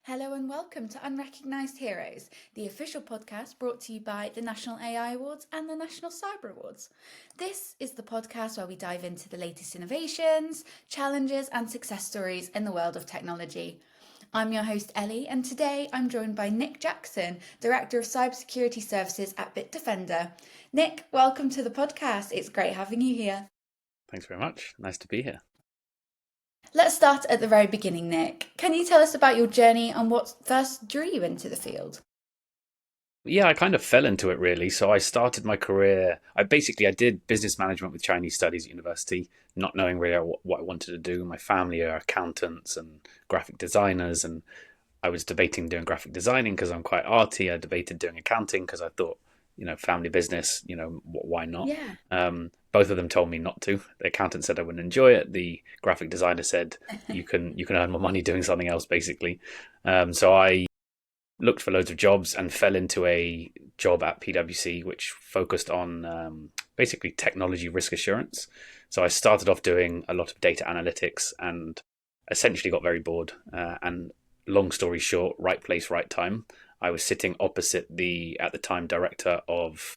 Hello and welcome to Unrecognised Heroes, the official podcast brought to you by the National AI Awards and the National Cyber Awards. This is the podcast where we dive into the latest innovations, challenges, and success stories in the world of technology. I'm your host, Ellie, and today I'm joined by Nick Jackson, Director of Cybersecurity Services at Bitdefender. Nick, welcome to the podcast. It's great having you here. Thanks very much. Nice to be here. Let's start at the very beginning, Nick. Can you tell us about your journey and what first drew you into the field? Yeah, I kind of fell into it really. So I started my career. I did business management with Chinese studies at university, not knowing really what I wanted to do. My family are accountants and graphic designers, and I was debating doing graphic designing because I'm quite arty. I debated doing accounting because I thought, family business, why not? Yeah. Both of them told me not to. The accountant said I wouldn't enjoy it. The graphic designer said you can earn more money doing something else, basically. So I looked for loads of jobs and fell into a job at PwC, which focused on basically technology risk assurance. So I started off doing a lot of data analytics and essentially got very bored. And long story short, right place, right time. I was sitting opposite the, at the time, director of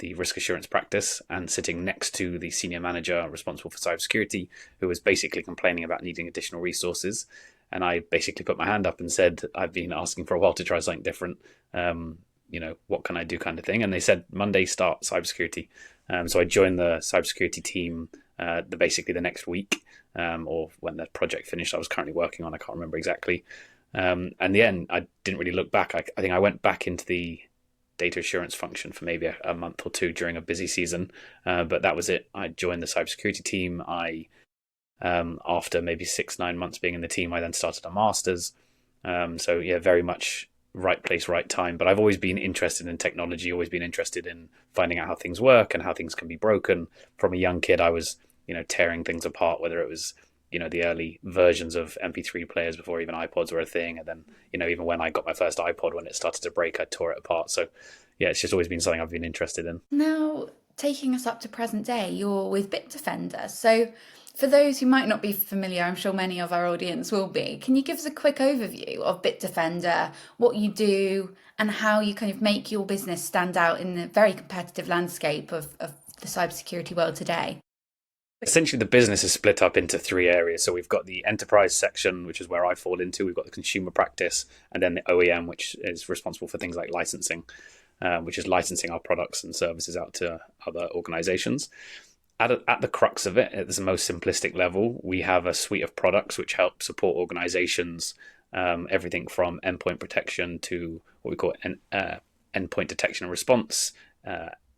the risk assurance practice and sitting next to the senior manager responsible for cybersecurity, who was basically complaining about needing additional resources. And I basically put my hand up and said, I've been asking for a while to try something different. What can I do, kind of thing. And they said, Monday, start cybersecurity. So I joined the cybersecurity team basically the next week, or when the project finished I was currently working on. I can't remember exactly. And in the end, I didn't really look back. I think I went back into the data assurance function for maybe a month or two during a busy season, but that was it. I joined the cybersecurity team. After maybe 6-9 months being in the team, I then started a master's. So yeah, very much right place, right time. But I've always been interested in technology, always been interested in finding out how things work and how things can be broken. From a young kid, I was, tearing things apart, whether it was, the early versions of MP3 players before even iPods were a thing. And then, even when I got my first iPod, when it started to break, I tore it apart. So yeah, it's just always been something I've been interested in. Now, taking us up to present day, you're with Bitdefender. So, for those who might not be familiar, I'm sure many of our audience will be. Can you give us a quick overview of Bitdefender, what you do, and how you kind of make your business stand out in the very competitive landscape of the cybersecurity world today? Essentially, the business is split up into three areas. So we've got the enterprise section, which is where I fall into. We've got the consumer practice, and then the OEM, which is responsible for things like licensing, which is licensing our products and services out to other organizations. At the crux of it, at the most simplistic level, we have a suite of products which help support organizations, everything from endpoint protection to what we call endpoint detection and response,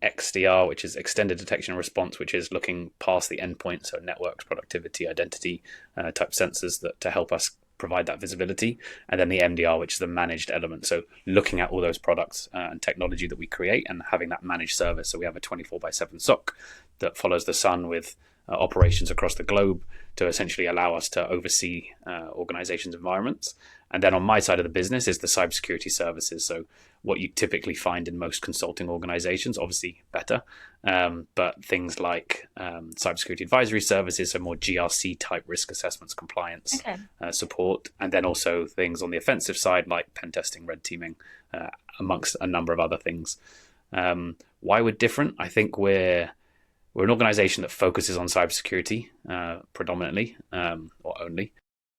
XDR, which is extended detection and response, which is looking past the endpoint, so networks, productivity, identity type sensors to help us provide that visibility, and then the MDR, which is the managed element. So looking at all those products and technology that we create and having that managed service. So we have a 24/7 SOC that follows the sun with operations across the globe to essentially allow us to oversee organizations' environments. And then on my side of the business is the cybersecurity services. So what you typically find in most consulting organizations, obviously better, but things like cybersecurity advisory services, so more GRC type risk assessments, compliance support, and then also things on the offensive side like pen testing, red teaming, amongst a number of other things. Why we're different? I think we're an organization that focuses on cybersecurity predominantly or only.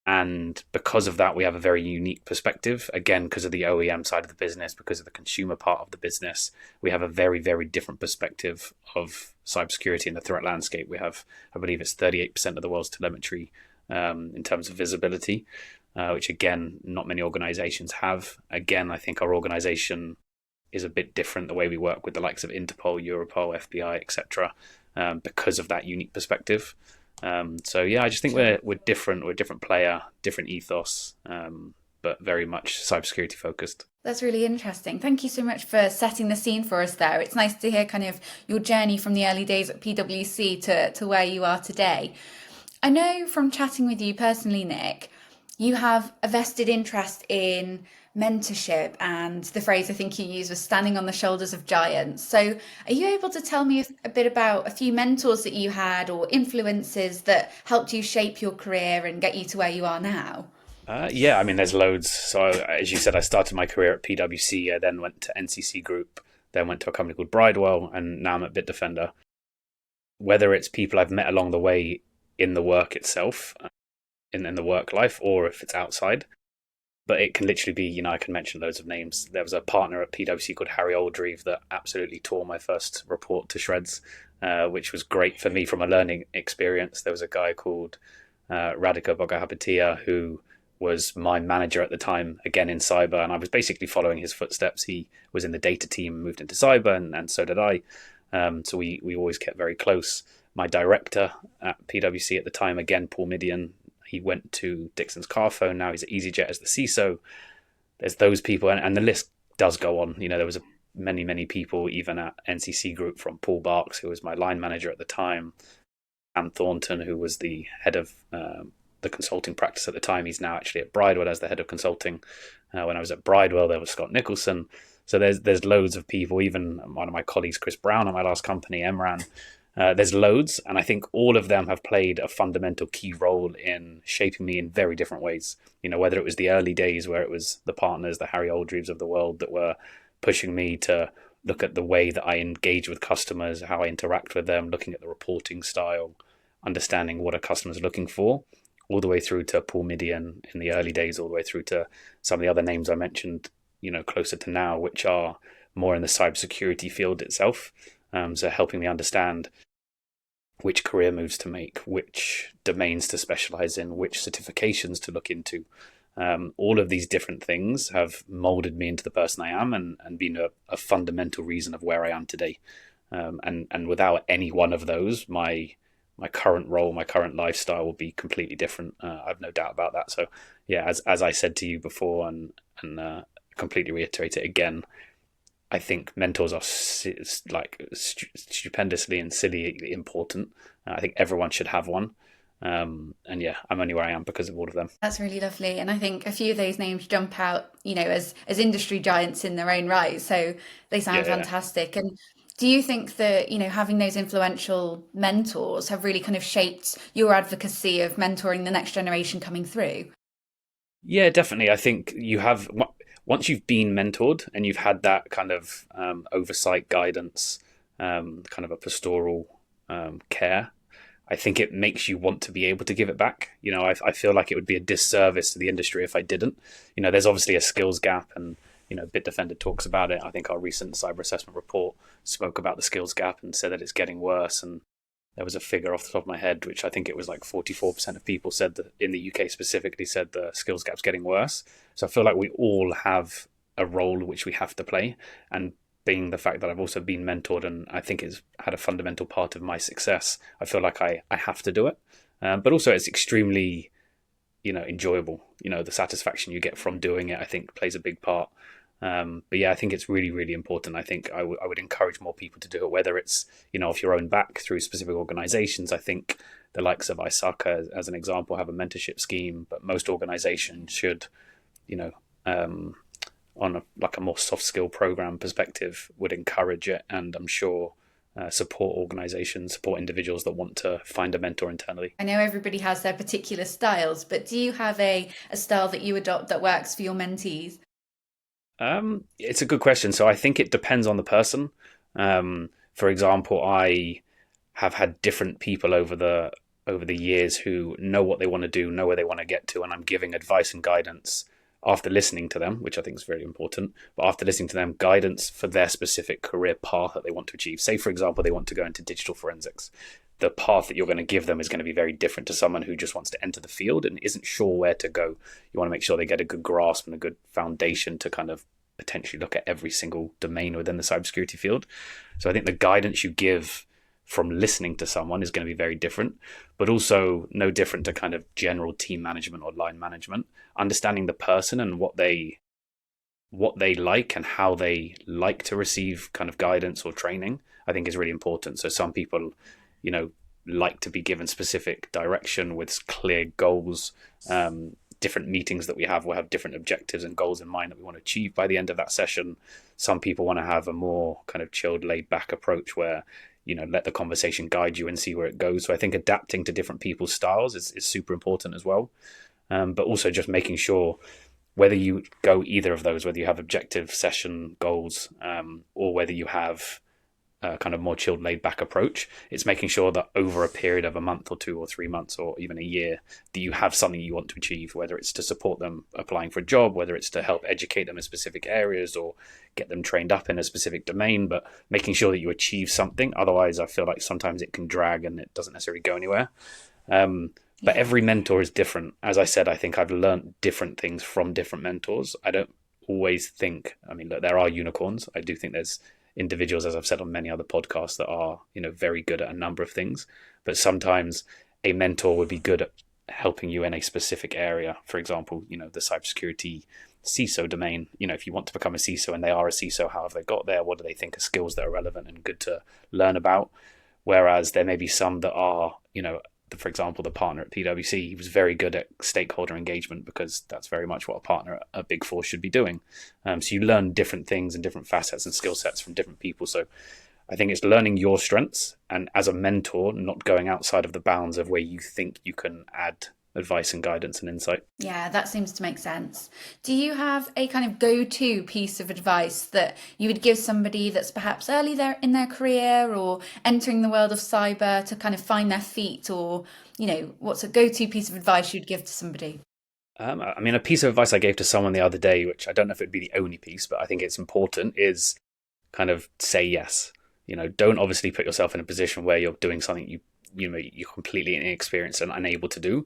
And because of that, we have a very unique perspective. Again, because of the OEM side of the business, because of the consumer part of the business, we have a very, very different perspective of cybersecurity in the threat landscape. We have, I believe it's 38% of the world's telemetry in terms of visibility, which again, not many organizations have. Again, I think our organization is a bit different the way we work with the likes of Interpol, Europol, FBI, etc., because of that unique perspective. So yeah, I just think we're different. We're a different player, different ethos, but very much cybersecurity focused. That's really interesting. Thank you so much for setting the scene for us there. It's nice to hear kind of your journey from the early days at PwC to where you are today. I know from chatting with you personally, Nick, you have a vested interest in mentorship, and the phrase I think you used was standing on the shoulders of giants. So, are you able to tell me a bit about a few mentors that you had or influences that helped you shape your career and get you to where you are now? Yeah, I mean, there's loads. So, as you said, I started my career at PwC. I then went to NCC Group, then went to a company called Bridewell, and now I'm at Bitdefender. Whether it's people I've met along the way in the work itself, in the work life, or if it's outside, but it can literally be, I can mention loads of names. There was a partner at PwC called Harry Oldreeve that absolutely tore my first report to shreds, which was great for me from a learning experience. There was a guy called Radhika Bogahapatiya who was my manager at the time, again in cyber, and I was basically following his footsteps. He was in the data team, moved into cyber, and so did I. So we always kept very close. My director at PwC at the time, again, Paul Midian, he went to Dixon's Carphone. Now he's at EasyJet as the CISO. There's those people, and the list does go on. There was many people, even at NCC Group, from Paul Barks, who was my line manager at the time, Anne Thornton, who was the head of the consulting practice at the time. He's now actually at Bridewell as the head of consulting. When I was at Bridewell, there was Scott Nicholson. So there's loads of people, even one of my colleagues, Chris Brown, at my last company, Emran. There's loads, and I think all of them have played a fundamental key role in shaping me in very different ways. Whether it was the early days where it was the partners, the Harry Oldreeves of the world, that were pushing me to look at the way that I engage with customers, how I interact with them, looking at the reporting style, understanding what a customer's looking for, all the way through to Paul Midian in the early days, all the way through to some of the other names I mentioned, closer to now, which are more in the cybersecurity field itself. So helping me understand which career moves to make, which domains to specialize in, which certifications to look into. All of these different things have molded me into the person I am, and been a fundamental reason of where I am today. And without any one of those, my current role, my current lifestyle will be completely different. I've no doubt about that. So yeah, as I said to you before, and completely reiterate it again, I think mentors are stupendously and silly important. I think everyone should have one. And yeah, I'm only where I am because of all of them. That's really lovely. And I think a few of those names jump out, as industry giants in their own right. So they sound Yeah, yeah. fantastic. And do you think that, having those influential mentors have really kind of shaped your advocacy of mentoring the next generation coming through? Yeah, definitely. I think once you've been mentored and you've had that kind of oversight, guidance, kind of a pastoral care, I think it makes you want to be able to give it back. I feel like it would be a disservice to the industry if I didn't. There's obviously a skills gap, and Bitdefender talks about it. I think our recent cyber assessment report spoke about the skills gap and said that it's getting worse. And there was a figure off the top of my head, which I think it was like 44% of people said that in the UK specifically said the skills gap's getting worse. So I feel like we all have a role which we have to play. And being the fact that I've also been mentored, and I think it's had a fundamental part of my success, I feel like I have to do it. But also it's extremely, enjoyable. The satisfaction you get from doing it, I think, plays a big part. But yeah, I think it's really, really important. I think I would encourage more people to do it, whether it's, off your own back through specific organizations. I think the likes of ISACA, as an example, have a mentorship scheme, but most organizations should, on a more soft skill program perspective, would encourage it. And I'm sure support organizations, support individuals that want to find a mentor internally. I know everybody has their particular styles, but do you have a style that you adopt that works for your mentees? It's a good question. So I think it depends on the person. For example, I have had different people over the years who know what they want to do, know where they want to get to, and I'm giving advice and guidance after listening to them, which I think is very important. But after listening to them, guidance for their specific career path that they want to achieve. Say, for example, they want to go into digital forensics. The path that you're going to give them is going to be very different to someone who just wants to enter the field and isn't sure where to go. You want to make sure they get a good grasp and a good foundation to kind of potentially look at every single domain within the cybersecurity field. So I think the guidance you give from listening to someone is going to be very different, but also no different to kind of general team management or line management. Understanding the person and what they like and how they like to receive kind of guidance or training, I think is really important. So some people, like to be given specific direction with clear goals. Different meetings that we have will have different objectives and goals in mind that we want to achieve by the end of that session. Some people want to have a more kind of chilled, laid back approach where, let the conversation guide you and see where it goes. So I think adapting to different people's styles is super important as well. but also just making sure whether you go either of those, whether you have objective session goals, or whether you have a kind of more chilled, laid back approach, it's making sure that over a period of a month or 2 or 3 months or even a year, that you have something you want to achieve, whether it's to support them applying for a job, whether it's to help educate them in specific areas or get them trained up in a specific domain, but making sure that you achieve something. Otherwise, I feel like sometimes it can drag and it doesn't necessarily go anywhere. But every mentor is different. As I said, I think I've learned different things from different mentors. I don't always think, I mean, look, there are unicorns. I do think there's individuals, as I've said on many other podcasts, that are, very good at a number of things. But sometimes a mentor would be good at helping you in a specific area. For example, the cybersecurity CISO domain. If you want to become a CISO and they are a CISO, how have they got there? What do they think are skills that are relevant and good to learn about? Whereas there may be some that are, for example, the partner at PwC, he was very good at stakeholder engagement because that's very much what a partner at a Big Four should be doing. So you learn different things and different facets and skill sets from different people. So I think it's learning your strengths and as a mentor, not going outside of the bounds of where you think you can add advice and guidance and insight. Yeah, that seems to make sense. Do you have a kind of go-to piece of advice that you would give somebody that's perhaps early there in their career or entering the world of cyber to kind of find their feet, or, what's a go-to piece of advice you'd give to somebody? A piece of advice I gave to someone the other day, which I don't know if it'd be the only piece, but I think it's important, is kind of say yes. Don't obviously put yourself in a position where you're doing something you're completely inexperienced and unable to do.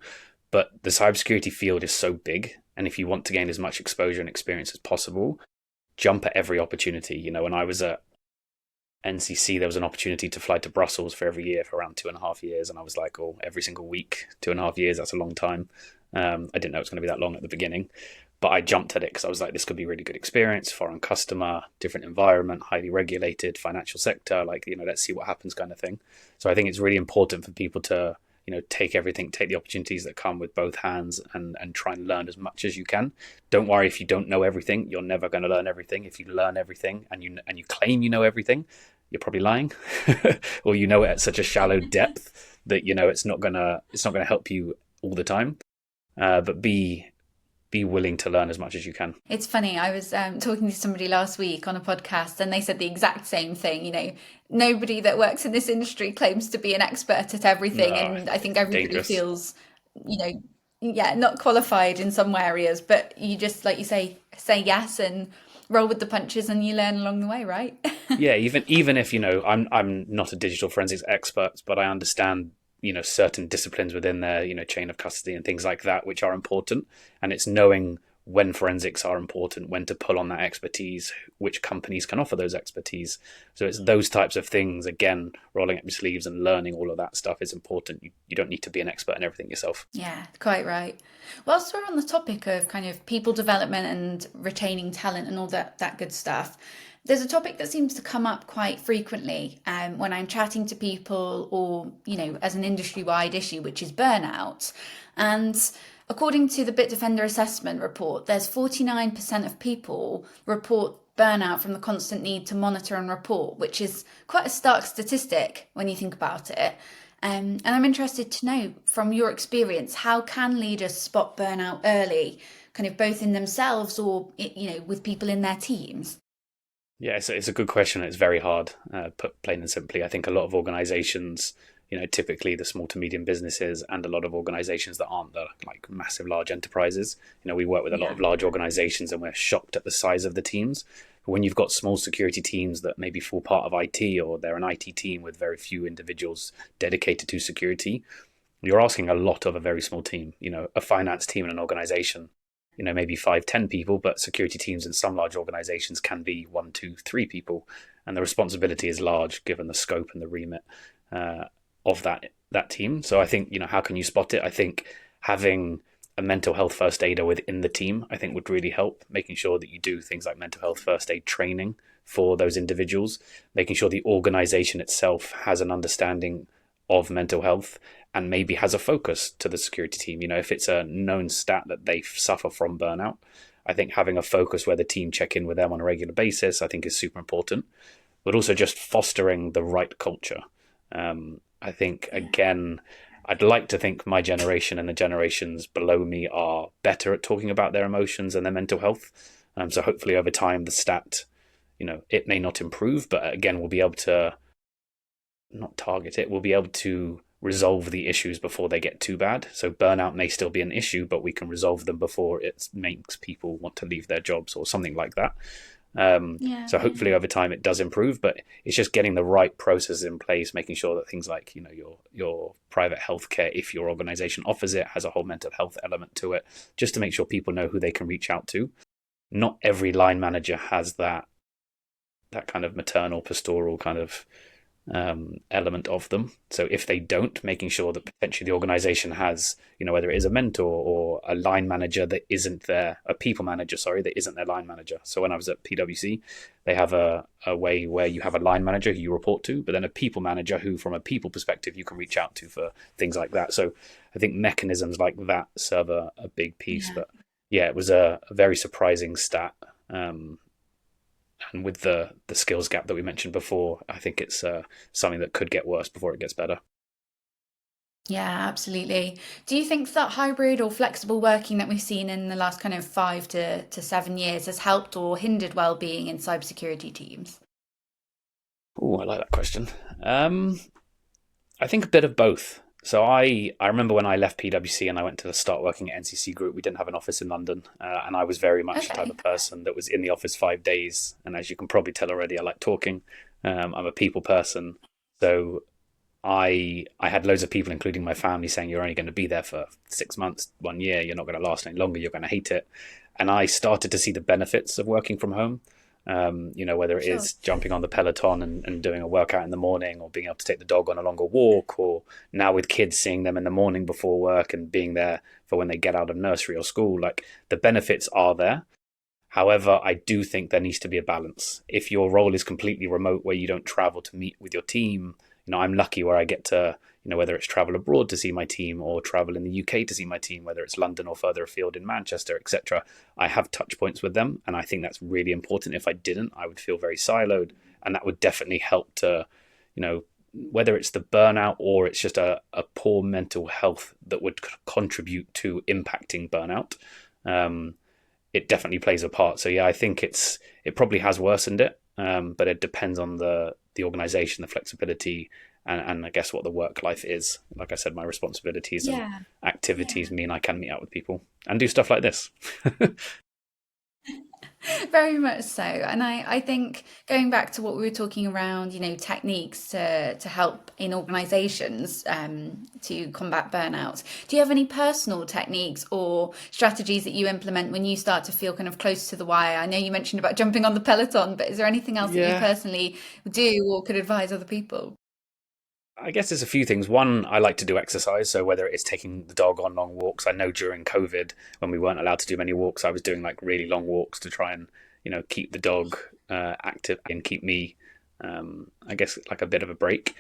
But the cybersecurity field is so big, and if you want to gain as much exposure and experience as possible, jump at every opportunity. When I was at NCC, there was an opportunity to fly to Brussels for every year for around 2.5 years, and I was like, oh, every single week, 2.5 years, that's a long time. I didn't know it was going to be that long at the beginning, but I jumped at it because I was like, this could be a really good experience, foreign customer, different environment, highly regulated, financial sector, let's see what happens kind of thing. So I think it's really important for people to take the opportunities that come with both hands and try and learn as much as you can. Don't worry if you don't know everything. You're never going to learn everything. If you learn everything and you claim you know everything, you're probably lying, or it at such a shallow depth that it's not gonna help you all the time. But be willing to learn as much as you can. It's funny, I was talking to somebody last week on a podcast and they said the exact same thing. Nobody that works in this industry claims to be an expert at everything. No, and I think everybody dangerous. Feels, not qualified in some areas, but you just, like you say yes and roll with the punches and you learn along the way, right? Yeah, even if, I'm not a digital forensics expert, but I understand certain disciplines within their chain of custody and things like that, which are important. And it's knowing when forensics are important, when to pull on that expertise, which companies can offer those expertise. So it's those types of things, again, rolling up your sleeves and learning all of that stuff is important. You don't need to be an expert in everything yourself. Yeah, quite right. Whilst we're on the topic of kind of people development and retaining talent and all that good stuff, there's a topic that seems to come up quite frequently when I'm chatting to people or, as an industry-wide issue, which is burnout. And according to the Bitdefender assessment report, there's 49% of people report burnout from the constant need to monitor and report, which is quite a stark statistic when you think about it. And I'm interested to know, from your experience, how can leaders spot burnout early, kind of both in themselves or, with people in their teams? Yeah, it's a good question. It's very hard, put plain and simply. I think a lot of organizations, typically the small to medium businesses and a lot of organizations that aren't the massive, large enterprises. We work with a lot of large organizations and we're shocked at the size of the teams. But when you've got small security teams that maybe fall part of IT, or they're an IT team with very few individuals dedicated to security, you're asking a lot of a very small team. A finance team in an organization, maybe 5-10 people, but security teams in some large organizations can be 1, 2, 3 people. And the responsibility is large given the scope and the remit of that team. So I think, how can you spot it? I think having a mental health first aider within the team, I think would really help, making sure that you do things like mental health first aid training for those individuals, making sure the organization itself has an understanding of mental health and maybe has a focus to the security team. If it's a known stat that they suffer from burnout, I think having a focus where the team check in with them on a regular basis, I think is super important, but also just fostering the right culture. I think, again, I'd like to think my generation and the generations below me are better at talking about their emotions and their mental health. So hopefully over time, the stat, it may not improve, but again, we'll be able to not target it. We'll be able to resolve the issues before they get too bad. So burnout may still be an issue, but we can resolve them before it makes people want to leave their jobs or something like that. Yeah, So hopefully over time it does improve, but it's just getting the right processes in place, making sure that things like your private healthcare, if your organization offers it, has a whole mental health element to it, just to make sure people know who they can reach out to. Not every line manager has that kind of maternal pastoral kind of element of them. So if they don't, making sure that potentially the organization has, whether it is a mentor or a line manager that isn't a people manager, sorry, that isn't their line manager. So when I was at PwC, they have a way where you have a line manager who you report to, but then a people manager who, from a people perspective, you can reach out to for things like that. So I think mechanisms like that serve a big piece. yeah. But yeah, it was a very surprising stat. And with the skills gap that we mentioned before, I think it's something that could get worse before it gets better. Yeah, absolutely. Do you think that hybrid or flexible working that we've seen in the last kind of 5 to 7 years has helped or hindered well-being in cybersecurity teams? Oh, I like that question. I think a bit of both. So I remember when I left PwC and I went to start working at NCC Group, we didn't have an office in London, and I was very much the type Okay. of person that was in the office 5 days. And as you can probably tell already, I like talking. I'm a people person, so I had loads of people, including my family, saying you're only going to be there for 6 months, 1 year. You're not going to last any longer. You're going to hate it. And I started to see the benefits of working from home. Whether it Sure. is jumping on the Peloton and doing a workout in the morning, or being able to take the dog on a longer walk, or now with kids, seeing them in the morning before work and being there for when they get out of nursery or school. Like, the benefits are there. However, I do think there needs to be a balance. If your role is completely remote, where you don't travel to meet with your team, I'm lucky where I get to, whether it's travel abroad to see my team or travel in the UK to see my team, whether it's London or further afield in Manchester, etc. I have touch points with them, and I think that's really important. If I didn't, I would feel very siloed, and that would definitely help to, whether it's the burnout or it's just a poor mental health that would contribute to impacting burnout. It definitely plays a part. So yeah, I think it probably has worsened it, but it depends on the organization, the flexibility, and I guess what the work life is. Like I said, my responsibilities and Yeah. activities Yeah. mean I can meet up with people and do stuff like this. Very much so. And I think going back to what we were talking around, techniques to help in organizations to combat burnout, do you have any personal techniques or strategies that you implement when you start to feel kind of close to the wire? I know you mentioned about jumping on the Peloton, but is there anything else that you Yeah, personally do or could advise other people? I guess there's a few things. One, I like to do exercise. So whether it's taking the dog on long walks, I know during COVID, when we weren't allowed to do many walks, I was doing like really long walks to try and, keep the dog active and keep me, I guess, like a bit of a break.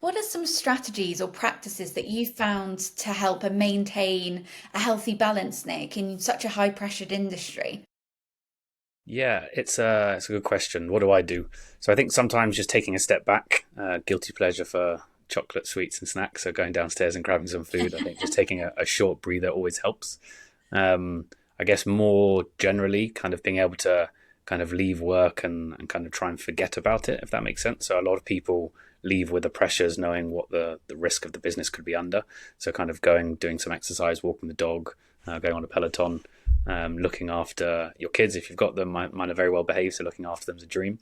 What are some strategies or practices that you found to help and maintain a healthy balance, Nick, in such a high pressured industry? Yeah, it's a good question. What do I do? So I think sometimes just taking a step back, guilty pleasure for chocolate, sweets, and snacks. So going downstairs and grabbing some food. I think just taking a short breather always helps. I guess more generally, kind of being able to kind of leave work and kind of try and forget about it, if that makes sense. So a lot of people leave with the pressures, knowing what the risk of the business could be under. So kind of going, doing some exercise, walking the dog, going on a Peloton, looking after your kids if you've got them. Mine are very well behaved, so looking after them is a dream.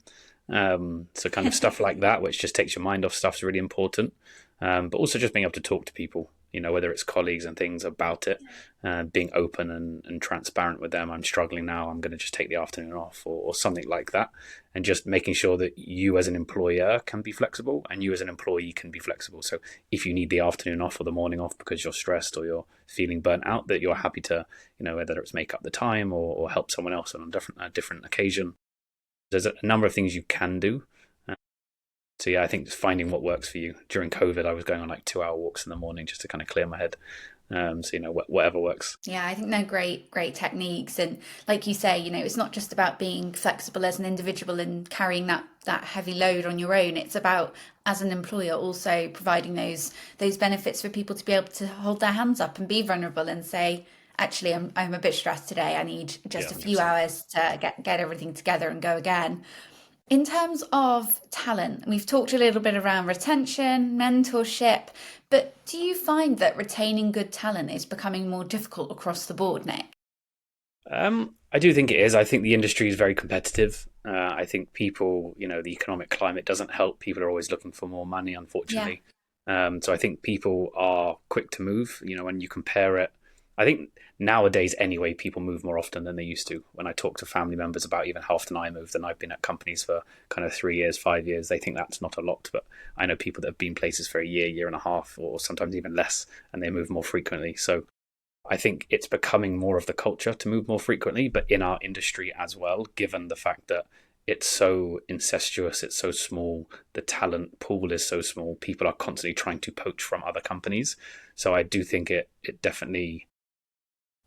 So kind of stuff like that, which just takes your mind off stuff, is really important. But also just being able to talk to people, whether it's colleagues and things about it, being open and transparent with them. I'm struggling now. I'm going to just take the afternoon off, or something like that. And just making sure that you as an employer can be flexible and you as an employee can be flexible. So if you need the afternoon off or the morning off because you're stressed or you're feeling burnt out, that you're happy to, whether it's make up the time or help someone else on a different occasion. There's a number of things you can do. So yeah, I think just finding what works for you. During COVID, I was going on like 2-hour walks in the morning just to kind of clear my head. So, whatever works. Yeah, I think they're great techniques. And like you say, it's not just about being flexible as an individual and carrying that heavy load on your own. It's about, as an employer, also providing those benefits for people to be able to hold their hands up and be vulnerable and say, actually, I'm a bit stressed today. I need Yeah, just a few 100%. hours to get everything together and go again. In terms of talent, we've talked a little bit around retention, mentorship, but do you find that retaining good talent is becoming more difficult across the board, Nick? I do think it is. I think the industry is very competitive. I think people, the economic climate doesn't help. People are always looking for more money, Yeah, unfortunately. So I think people are quick to move. When you compare it, I think nowadays anyway, people move more often than they used to. When I talk to family members about even how often I moved, and I've been at companies for kind of 3 years, 5 years, they think that's not a lot. But I know people that have been places for a year, year and a half, or sometimes even less, and they move more frequently. So I think it's becoming more of the culture to move more frequently, but in our industry as well, given the fact that it's so incestuous, it's so small, the talent pool is so small, people are constantly trying to poach from other companies. So I do think it definitely,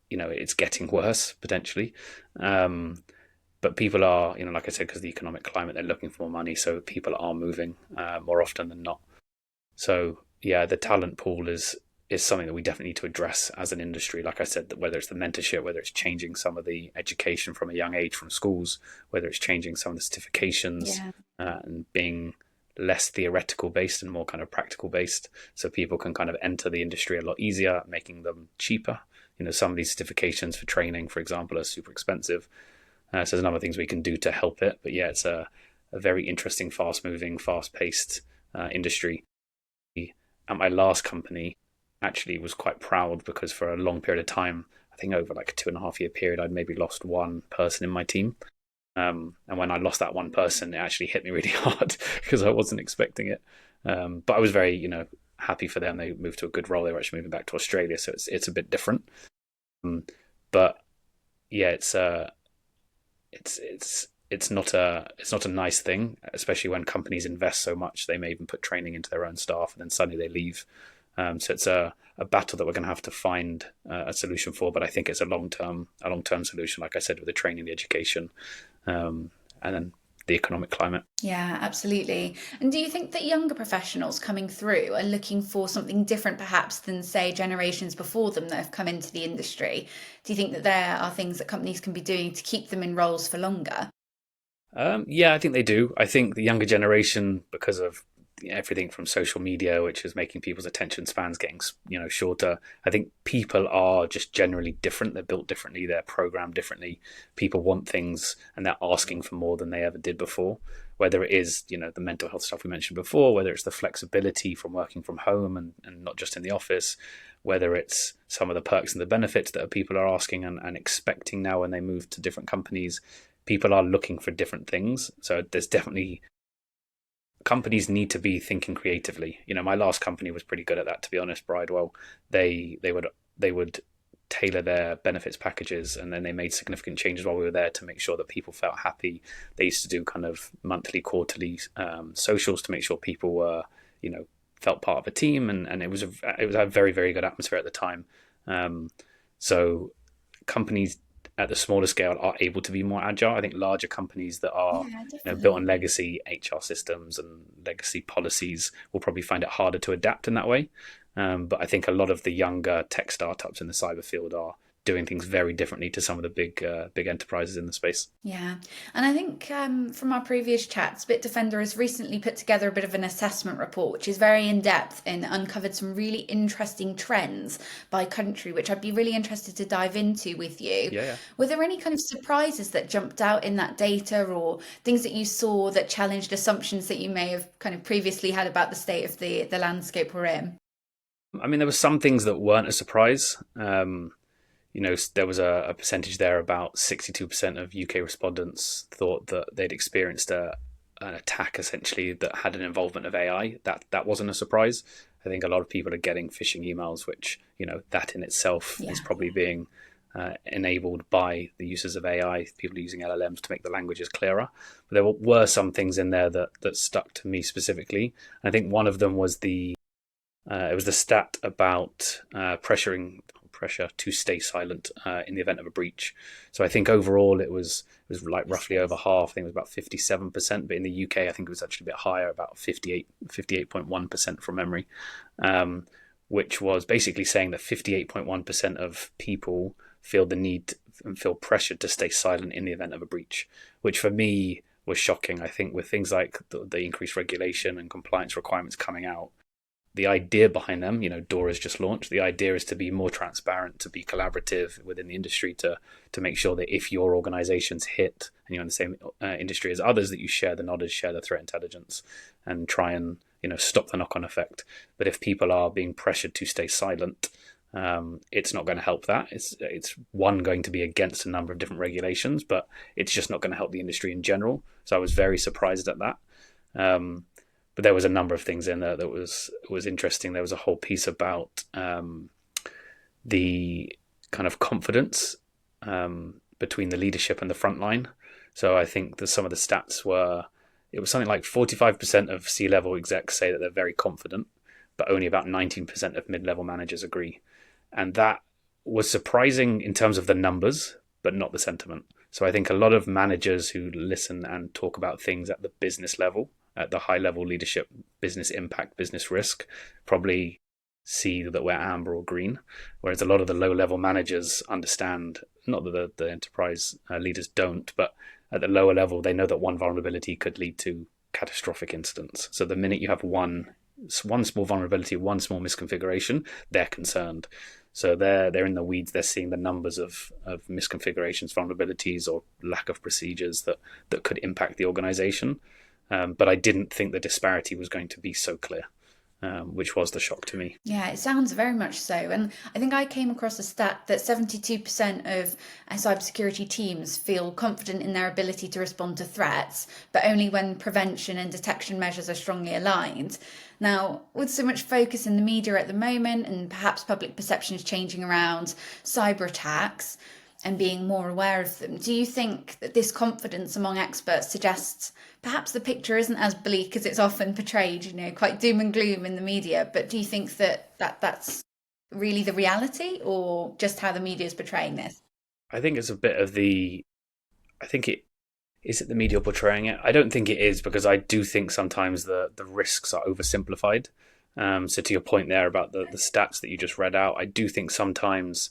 it's getting worse potentially. But people are, like I said, because of the economic climate, they're looking for more money, so people are moving more often than not. So yeah, the talent pool is something that we definitely need to address as an industry. Like I said, that whether it's the mentorship, whether it's changing some of the education from a young age from schools, whether it's changing some of the certifications yeah. and being less theoretical based and more kind of practical based, so people can kind of enter the industry a lot easier, making them cheaper. Some of these certifications for training, for example, are super expensive. So there's a number of things we can do to help it. But yeah, it's a very interesting, fast moving, fast paced industry. At my last company, actually was quite proud because for a long period of time, I think over like a 2.5 year period, I'd maybe lost one person in my team. And when I lost that one person, it actually hit me really hard because I wasn't expecting it. But I was very, happy for them. They moved to a good role. They were actually moving back to Australia, so it's a bit different. But yeah, it's not a nice thing, especially when companies invest so much. They may even put training into their own staff, and then suddenly they leave. So it's a battle that we're going to have to find a solution for. But I think it's a long term solution. Like I said, with the training, the education, and then the economic climate. Yeah, absolutely. And do you think that younger professionals coming through are looking for something different perhaps than, say, generations before them that have come into the industry? Do you think that there are things that companies can be doing to keep them in roles for longer? Yeah, I think they do. I think the younger generation, because of everything from social media, which is making people's attention spans getting shorter. I think people are just generally different. They're built differently. They're programmed differently. People want things, and they're asking for more than they ever did before. Whether it is the mental health stuff we mentioned before, whether it's the flexibility from working from home and not just in the office, whether it's some of the perks and the benefits that people are asking and expecting now when they move to different companies, people are looking for different things. So there's definitely companies need to be thinking creatively. My last company was pretty good at that, to be honest. Bridewell, they would tailor their benefits packages, and then they made significant changes while we were there to make sure that people felt happy. They used to do kind of monthly, quarterly socials to make sure people were, felt part of a team, and it was a very, very good atmosphere at the time. So companies at the smaller scale are able to be more agile. I think larger companies that are Yeah, built on definitely. legacy HR systems and legacy policies will probably find it harder to adapt in that way. But I think a lot of the younger tech startups in the cyber field are doing things very differently to some of the big enterprises in the space. Yeah, and I think from our previous chats, Bitdefender has recently put together a bit of an assessment report, which is very in depth and uncovered some really interesting trends by country, which I'd be really interested to dive into with you. Yeah, yeah. Were there any kind of surprises that jumped out in that data, or things that you saw that challenged assumptions that you may have kind of previously had about the state of the landscape we're in? I mean, there were some things that weren't a surprise. There was a percentage there about 62% of UK respondents thought that they'd experienced an attack essentially that had an involvement of AI. That wasn't a surprise. I think a lot of people are getting phishing emails, which that in itself is Yeah. probably being enabled by the uses of AI. People are using LLMs to make the languages clearer. But there were some things in there that stuck to me specifically. I think one of them was It was the stat about pressure to stay silent in the event of a breach. So I think overall it was like roughly over half. I think it was about 57%, but in the UK I think it was actually a bit higher, about 58.1% from memory, which was basically saying that 58.1% of people feel the need and feel pressured to stay silent in the event of a breach, which for me was shocking. I think with things like the increased regulation and compliance requirements coming out, the idea behind them, DORA has just launched. The idea is to be more transparent, to be collaborative within the industry, to make sure that if your organization's hit and you're in the same industry as others, that you share the knowledge, share the threat intelligence, and try and stop the knock-on effect. But if people are being pressured to stay silent, it's not going to help that. It's one, going to be against a number of different regulations, but it's just not going to help the industry in general. So I was very surprised at that. But there was a number of things in there that was interesting. There was a whole piece about the kind of confidence between the leadership and the front line. So I think that some of the stats it was something like 45% of C-level execs say that they're very confident, but only about 19% of mid-level managers agree. And that was surprising in terms of the numbers, but not the sentiment. So I think a lot of managers who listen and talk about things at the business level, at the high level leadership, business impact, business risk, probably see that we're amber or green. Whereas a lot of the low level managers understand, not that the enterprise leaders don't, but at the lower level, they know that one vulnerability could lead to catastrophic incidents. So the minute you have one small vulnerability, one small misconfiguration, they're concerned. So they're in the weeds. They're seeing the numbers of misconfigurations, vulnerabilities, or lack of procedures that could impact the organization. But I didn't think the disparity was going to be so clear, which was the shock to me. Yeah, it sounds very much so. And I think I came across a stat that 72% of cybersecurity teams feel confident in their ability to respond to threats, but only when prevention and detection measures are strongly aligned. Now, with so much focus in the media at the moment, and perhaps public perception is changing around cyber attacks and being more aware of them, do you think that this confidence among experts suggests perhaps the picture isn't as bleak as it's often portrayed, quite doom and gloom in the media? But do you think that's really the reality, or just how the media is portraying this? I think it's a bit of is it the media portraying it? I don't think it is, because I do think sometimes the risks are oversimplified. So to your point there about the stats that you just read out, I do think sometimes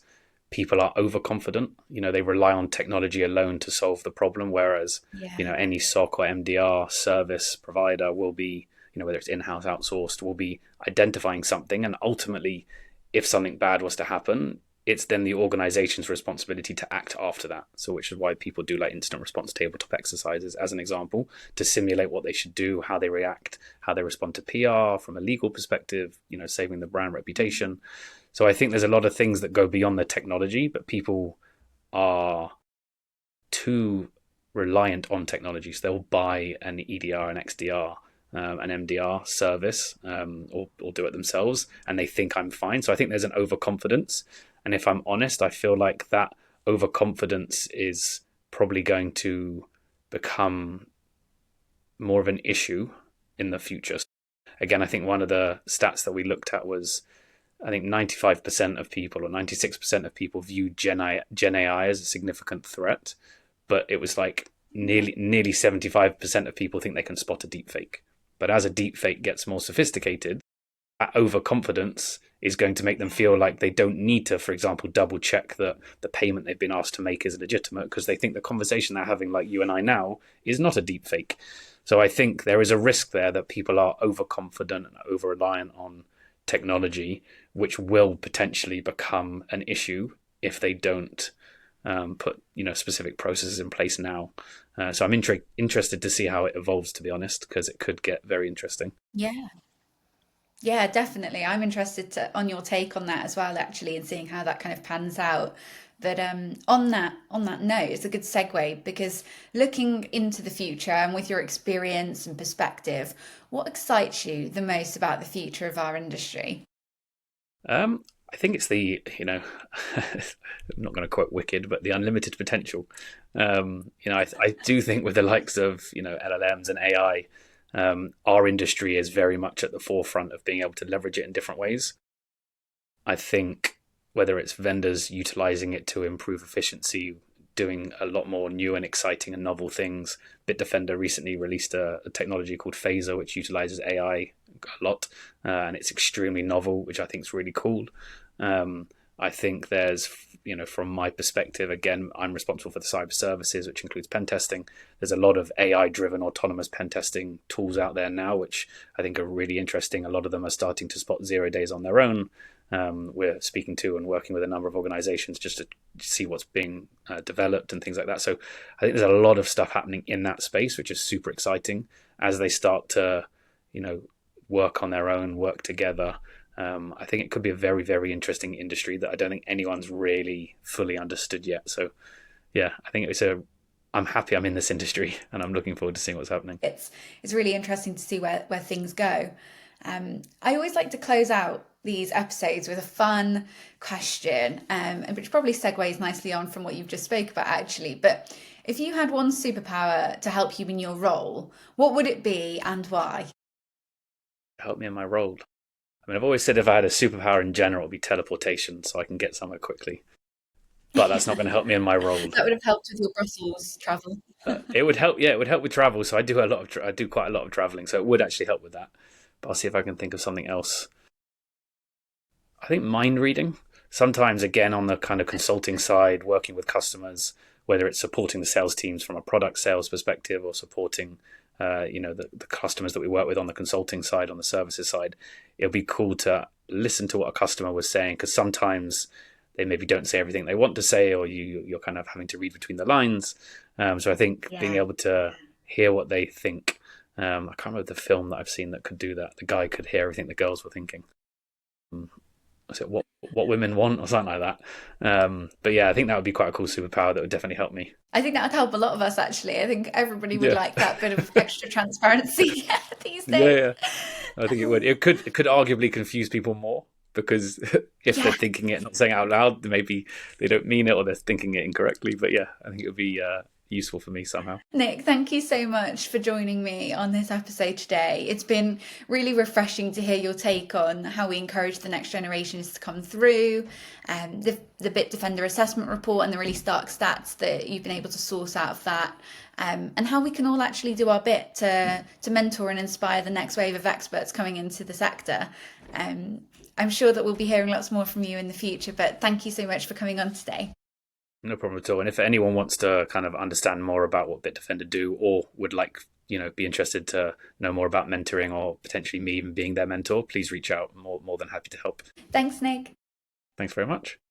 people are overconfident. They rely on technology alone to solve the problem, whereas any SOC or MDR service provider will be, whether it's in-house, outsourced, will be identifying something, and ultimately, if something bad was to happen, it's then the organization's responsibility to act after that. So which is why people do like incident response tabletop exercises, as an example, to simulate what they should do, how they react, how they respond to PR from a legal perspective, saving the brand reputation. So I think there's a lot of things that go beyond the technology, but people are too reliant on technology. So they'll buy an EDR, an XDR, an MDR service, or do it themselves, and they think I'm fine. So I think there's an overconfidence. And if I'm honest, I feel like that overconfidence is probably going to become more of an issue in the future. Again, I think one of the stats that we looked at was, I think 95% of people or 96% of people view Gen AI as a significant threat, but it was like nearly 75% of people think they can spot a deepfake. But as a deepfake gets more sophisticated, that overconfidence is going to make them feel like they don't need to, for example, double check that the payment they've been asked to make is legitimate, because they think the conversation they're having, like you and I now, is not a deepfake. So I think there is a risk there that people are overconfident and over-reliant on technology, which will potentially become an issue if they don't put specific processes in place now. So I'm interested to see how it evolves, to be honest, because it could get very interesting. Yeah, definitely. I'm interested on your take on that as well, actually, and seeing how that kind of pans out. But on that note, it's a good segue, because looking into the future and with your experience and perspective, what excites you the most about the future of our industry? I think it's I'm not going to quote Wicked, but the unlimited potential. I do think with the likes of, LLMs and AI, Our industry is very much at the forefront of being able to leverage it in different ways. I think whether it's vendors utilizing it to improve efficiency, doing a lot more new and exciting and novel things. Bitdefender recently released a technology called Phaser, which utilizes AI a lot, and it's extremely novel, which I think is really cool. I think there's, from my perspective, again, I'm responsible for the cyber services, which includes pen testing. There's a lot of AI-driven autonomous pen testing tools out there now, which I think are really interesting. A lot of them are starting to spot 0 days on their own. We're speaking to and working with a number of organizations just to see what's being developed and things like that. So I think there's a lot of stuff happening in that space, which is super exciting as they start to, work on their own, work together. I think it could be a very, very interesting industry that I don't think anyone's really fully understood yet. So, yeah, I think I'm happy I'm in this industry and I'm looking forward to seeing what's happening. It's really interesting to see where things go. I always like to close out these episodes with a fun question, which probably segues nicely on from what you've just spoke about, actually. But if you had one superpower to help you in your role, what would it be and why? Help me in my role. I mean, I've always said if I had a superpower in general, it would be teleportation, so I can get somewhere quickly. But that's not going to help me in my role. That would have helped with your Brussels travel. It would help. Yeah, it would help with travel. So I do quite a lot of traveling, so it would actually help with that. But I'll see if I can think of something else. I think mind reading. Sometimes, again, on the kind of consulting side, working with customers, whether it's supporting the sales teams from a product sales perspective or supporting, the customers that we work with on the consulting side, on the services side, it'll be cool to listen to what a customer was saying, because sometimes they maybe don't say everything they want to say, or you're kind of having to read between the lines. So I think being able to hear what they think. I can't remember the film that I've seen that could do that. The guy could hear everything the girls were thinking. Was it what women want or something like that? But yeah, I think that would be quite a cool superpower that would definitely help me. I think that would help a lot of us, actually. I think everybody would like that bit of extra transparency these days. Yeah, I think it would. It could arguably confuse people more, because if they're thinking it, not saying it out loud, maybe they don't mean it or they're thinking it incorrectly. But yeah, I think it would be useful for me somehow. Nick, thank you so much for joining me on this episode today. It's been really refreshing to hear your take on how we encourage the next generations to come through, the Bitdefender assessment report and the really stark stats that you've been able to source out of that, and how we can all actually do our bit to mentor and inspire the next wave of experts coming into the sector. I'm sure that we'll be hearing lots more from you in the future, but thank you so much for coming on today. No problem at all. And if anyone wants to kind of understand more about what Bitdefender do, or would like, be interested to know more about mentoring, or potentially me even being their mentor, please reach out. More than happy to help. Thanks, Nick. Thanks very much.